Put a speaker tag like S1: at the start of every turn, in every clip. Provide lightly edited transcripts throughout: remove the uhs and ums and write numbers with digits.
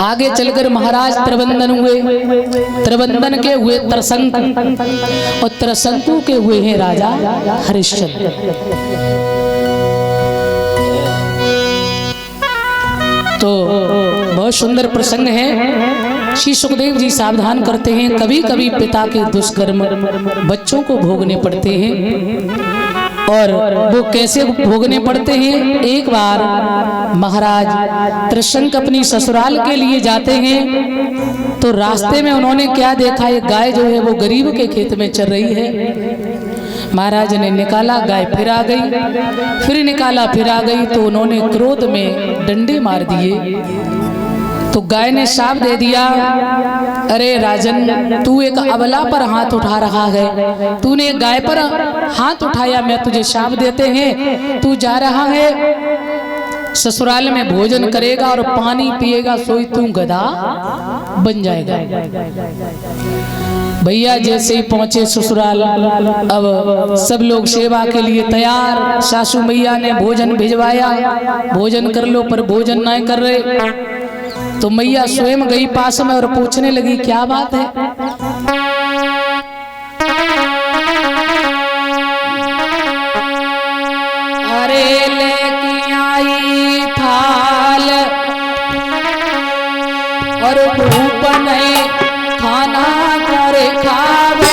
S1: आगे चलकर महाराज त्रिबंधन हुए, त्रिबंधन के हुए त्रसंक, और त्रसंकु के हुए हैं राजा हरिश्चंद्र। तो बहुत सुंदर प्रसंग है। श्री सुखदेव जी सावधान करते हैं, कभी कभी पिता के दुष्कर्म बच्चों को भोगने पड़ते हैं। और वो कैसे भोगने पड़ते हैं? एक बार महाराज त्रिशंक अपनी ससुराल के लिए जाते हैं, तो रास्ते में उन्होंने क्या देखा, एक गाय जो है वो गरीब के खेत में चर रही है। महाराज ने निकाला, गाय फिर आ गई, फिर निकाला, फिर आ गई, तो उन्होंने क्रोध में डंडे मार दिए। तो गाय ने शाप दे दिया, अरे राजन, तू एक अबला पर हाथ उठा रहा है, तूने गाय पर हाथ उठाया, मैं तुझे शाप देते हैं, तू जा रहा है ससुराल में भोजन करेगा और पानी पिएगा, सोई तू गधा बन जाएगा। भैया जैसे ही पहुंचे ससुराल, अब सब लोग सेवा के लिए तैयार। सासू मैया ने भोजन भिजवाया, भोजन कर लो, पर भोजन नहीं कर रहे। तो मैया स्वयं गई पास में और पूछने लगी, क्या बात है? अरे लेके आई थाल और भूप नहीं खाना करे खावे।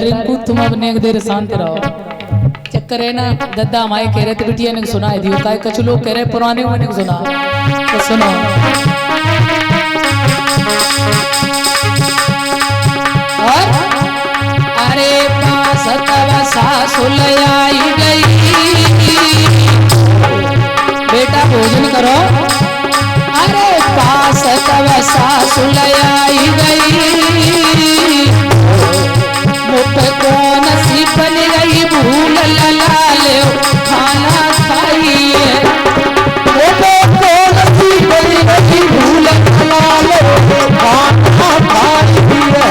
S1: रिंकू तुम अब एक देर शांत रहो। चक्कर है ना, दद्दा हमारे कह रहे थे, बिटिया ने सुना है दियो का, कुछ लोग कह रहे पुराने ने सुना, तो सुनो। और अरे पास सासुल आई गई, बेटा भोजन करो। अरे पास सासुल आई गई, कौन सी बन गई भूल लाले खाना खाइए। कौन सी बन गई भूल लाले खाना खाइए।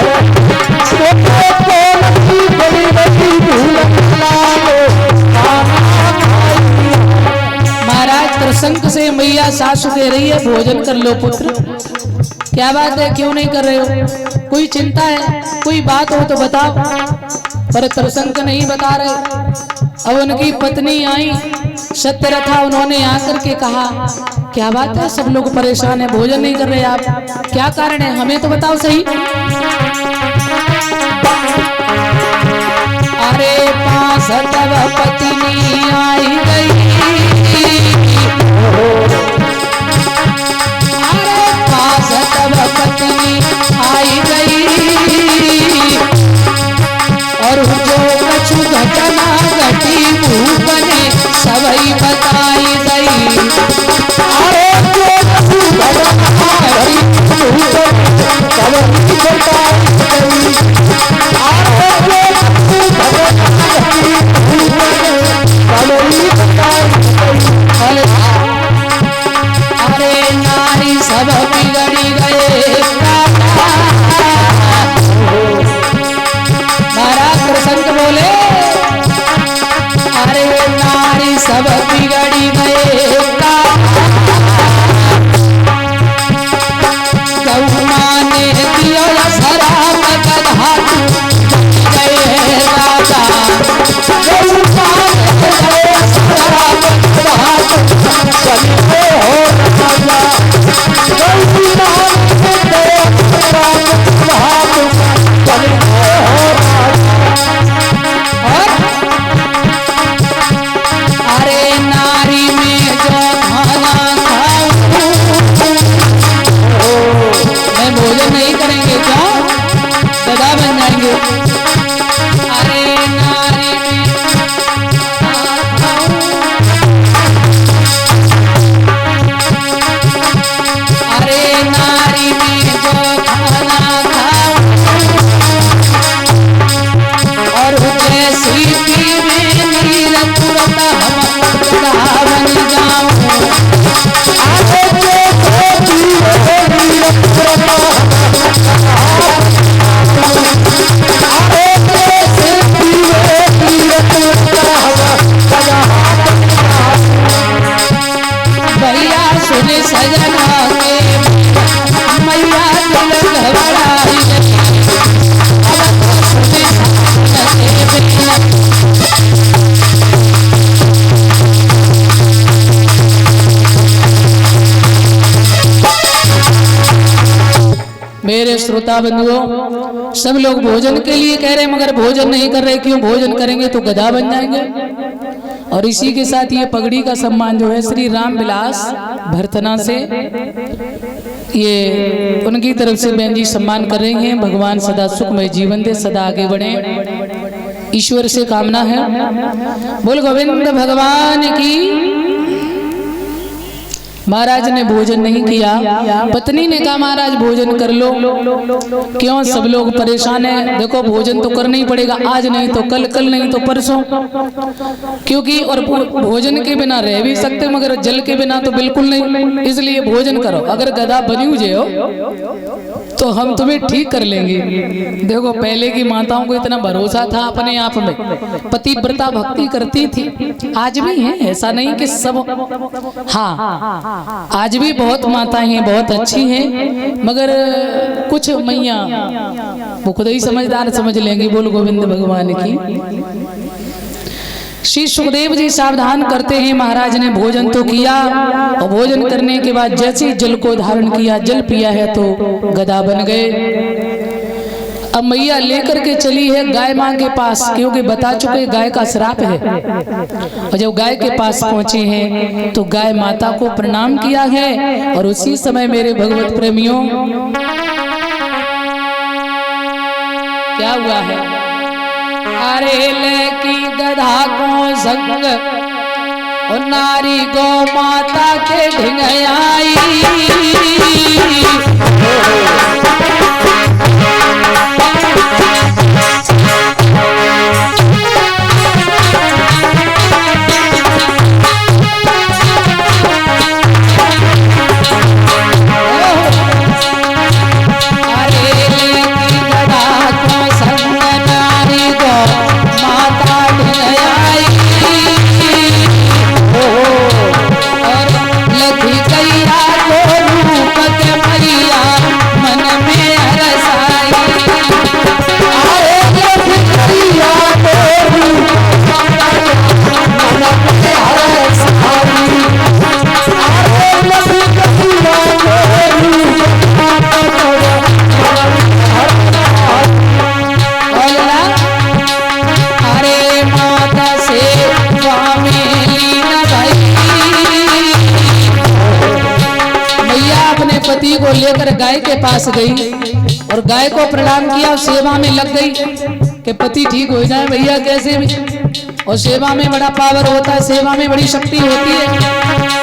S1: कौन सी बन गई भूल लाले खाना खाइए। महाराज त्रिशंक से मैया सासू कह रही है, भोजन कर लो पुत्र। क्या बात है, क्यों नहीं कर रहे हो? कोई चिंता है, कोई बात हो तो बताओ। पर त्रिशंक नहीं बता रहे। अब उनकी पत्नी आई सत्यरथा, उन्होंने आकर के कहा, क्या बात है, सब लोग परेशान है, भोजन नहीं कर रहे आप, क्या कारण है, हमें तो बताओ सही। अरे पास तब पत्नी आई गई, अरे पास तब पत्नी आई गई, और जो कछु घटना घटी भूप ने सबई बताई गई। अरे जो कछु घटना घटी भूप ने सबई बताई गई। अरे जो कछु घटना घटी भूप ने सबई बताई गई। अरे नारी सब बिगड़ी गए, संत बोले, अरे नारी सब बिगड़ी गए, गौ माँ ने दिया शराब गधा गए राजा। गौ माँ ने दिया शराब गधा चलते हो राजा। गौ माँ ने दिया शराब गधा चलते हो राजा। अरे नारी में जो खाना भैया सुने सजना के मैया दिल घबराई मेरे श्रोता बंधुओं, सब लोग भोजन के लिए कह रहे हैं मगर भोजन नहीं कर रहे। क्यों? भोजन करेंगे तो गधा बन जाएंगे। और इसी के साथ ये पगड़ी का सम्मान जो है श्री राम विलास भरतना से ये उनकी तरफ से बहन जी सम्मान कर रही हैं। भगवान सदा सुखमय जीवन दे, सदा आगे बढ़े, ईश्वर से कामना है। बोल गोविंद भगवान की। महाराज ने भोजन नहीं किया। पत्नी ने कहा महाराज भोजन कर लो। क्यों? सब लोग परेशान हैं। देखो भोजन तो करना ही पड़ेगा, आज नहीं तो कल, कल नहीं तो परसों, क्योंकि और भोजन के बिना रह भी सकते मगर जल के बिना तो बिल्कुल नहीं। इसलिए भोजन करो। अगर गधा बनी हुए हो तो हम तुम्हें ठीक कर लेंगे। देखो पहले की माताओं को इतना भरोसा था अपने आप में, पतिव्रता भक्ति करती थी। आज भी है, ऐसा नहीं कि सब, हाँ आज भी बहुत माताएं हैं, बहुत अच्छी हैं, मगर कुछ मैया वो खुद ही समझदार समझ लेंगी। बोल गोविंद भगवान की। श्री सुखदेव जी सावधान करते हैं। महाराज ने भोजन तो किया और भोजन करने के बाद जैसे जल को धारण किया, जल पिया है तो गधा बन गए। अब मैया लेकर के चली है गाय मां के पास, क्योंकि बता चुके गाय का श्राप है। और जब गाय के पास पहुंचे हैं तो गाय माता को प्रणाम किया है। और उसी समय मेरे भगवत प्रेमियों क्या हुआ है? अरे लेकी गधा को संग और नारी गौ माता के ढिंग आई। पति को लेकर गाय के पास गई और गाय को प्रणाम किया, सेवा में लग गई कि पति ठीक हो जाए भैया कैसे भी। और सेवा में बड़ा पावर होता है, सेवा में बड़ी शक्ति होती है।